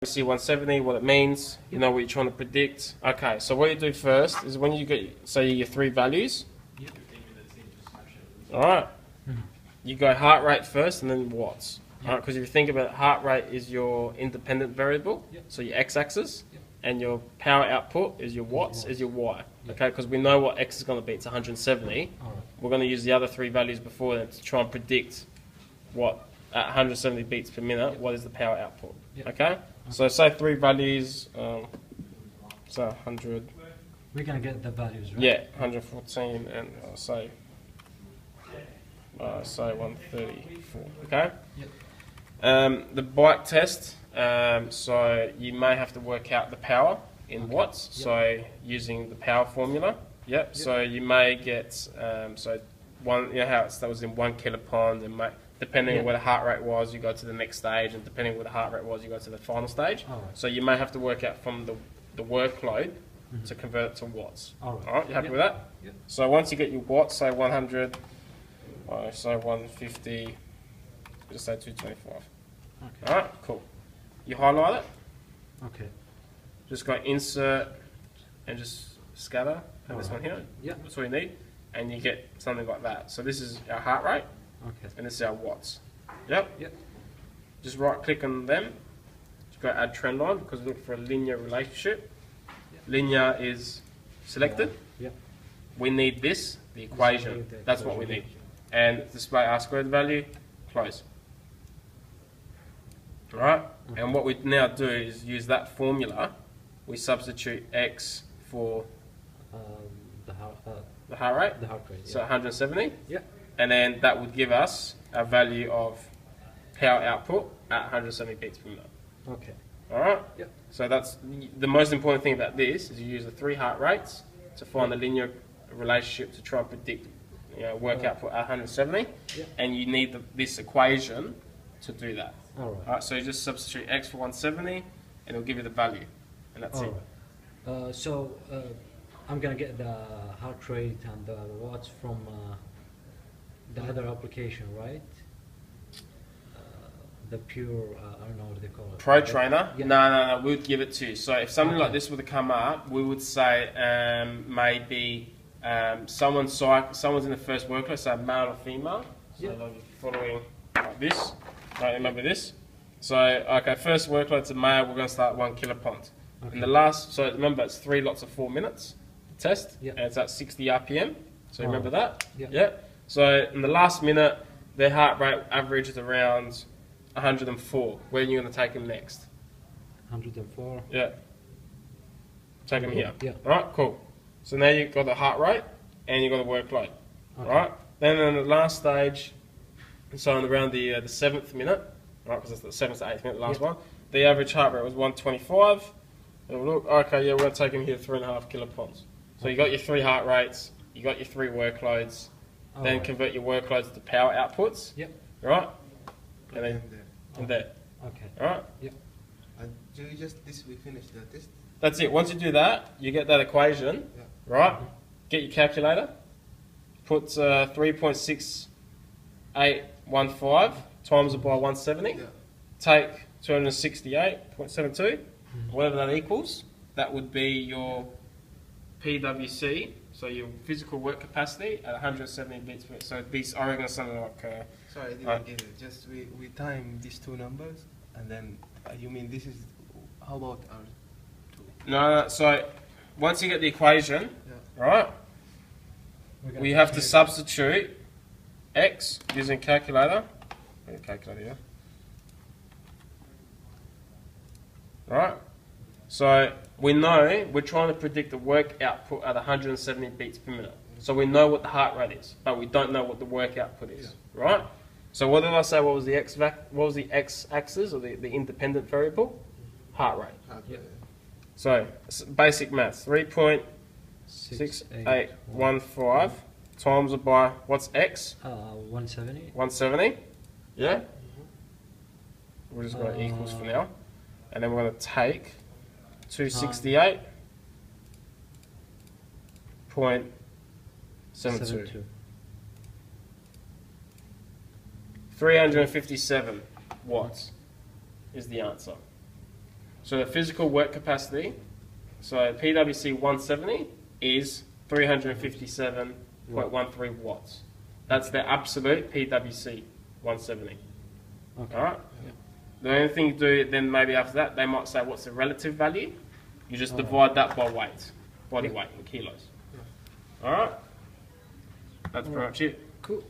see 170, what it means, you know what you're trying to predict. Okay, so what you do first is when you get, say, your three values. Yep. Alright, you go heart rate first and then watts. Yep. Alright, because if you think about it, heart rate is your independent variable, Yep. so your x-axis, Yep. and your power output is your watts, is your y. Yep. Okay, because we know what x is going to be, it's 170. Alright. We're going to use the other three values before then to try and predict what, at 170 beats per minute, Yep. what is the power output. Yep. Okay? So say three values, so 100, We're gonna get the values, right? yeah, 114 and say 134, okay? Yep. The bike test, so you may have to work out the power in Okay. watts, Yep. so using the power formula, yep, so you may get, so one, you know how that was in 1 kilopond, and depending Yep. on where the heart rate was, you go to the next stage, and depending on where the heart rate was, you go to the final stage. Alright. So you may have to work out from the workload to convert it to watts. Alright. Alright, you happy Yep. with that? Yep. So once you get your watts, say 100, say 150, just say 225. Okay. Alright, cool. You highlight it, Okay. just go insert and just scatter, and this one Alright. here, Yep. that's all you need, and you get something like that. So this is our heart rate, Okay. and this is our watts. Yep. Yep. Just right click on them, just go add trend line, because we look for a linear relationship. Yep. Linear is selected. Yep. We need this, the equation, Display the that's what we equation. need. And display R squared value, close. Alright, and what we now do is use that formula, we substitute X for Um, the heart the heart rate, rate. so Yeah. 170, Yeah. and then that would give us a value of power output at 170 beats per minute. Okay. Alright? Yep. So that's the most important thing about this is you use the three heart rates to find the linear relationship to try and predict, work Right. output at 170, Yep. and you need this equation to do that. Alright. Alright, so you just substitute X for 170, and it'll give you the value, and that's it. Alright. So I'm gonna get the heart rate and the watts from the other application, right? The pure, I don't know what they call it. Pro Trainer? Yeah. No, we would give it to you. So if something like Okay. this were to come up, we would say maybe someone's in the first workload, so male or female. So Yeah. they'll be following like this. Right, remember this? So, okay, first workload's a male, we're going to start 1 kilopond. Okay. And the last, so remember it's 3 lots of 4 minutes test, Yeah. and it's at 60 RPM. So Oh. remember that? Yeah. So in the last minute, their heart rate average is around 104. Where are you going to take him next? 104. Yeah. Take him here. Yeah. Alright, cool. So now you've got the heart rate and you've got the workload. Okay. Alright? Then in the last stage, so in around the 7th minute, right, because it's the 7th to 8th minute, the last Yep. one, the average heart rate was 125. And we'll look, okay, yeah, we're going to take him here 3.5 kiloponds. So you got your 3 heart rates, you got your 3 workloads, then Alright. convert your workloads to power outputs, Yep. right? And then in there. Okay. Alright? And do you just this we finish the test? That's it. Once you do that, you get that equation, Yeah. right? Get your calculator, put 3.6815 times it by 170, Yeah. take 268.72, whatever that equals, that would be your PWC, so your physical work capacity at 170 beats per minute. So it'd be, I reckon, something like, Sorry, I didn't Right. get it. Just we time these two numbers, and then you mean this is how about our two? no, so once you get the equation, Yeah. right, We're gonna we have to calculate- substitute x using calculator. Get a calculator here. Right? So we know we're trying to predict the work output at 170 beats per minute. So we know what the heart rate is, but we don't know what the work output is. Right? So what did I say? What was the x axis or the independent variable? Heart rate. Yeah. So basic maths. 3.6815 times it by what's x? 170. 170. Yeah. We're just going to equals for now, and then we're going to take 268.72. 357 watts is the answer. So the physical work capacity, so PWC 170 is 357.13 watts. That's the absolute PWC 170. Okay. All right. The only thing you do then maybe after that, they might say what's the relative value. You just divide that by weight, body weight in kilos. All right. That's pretty much it. Cool.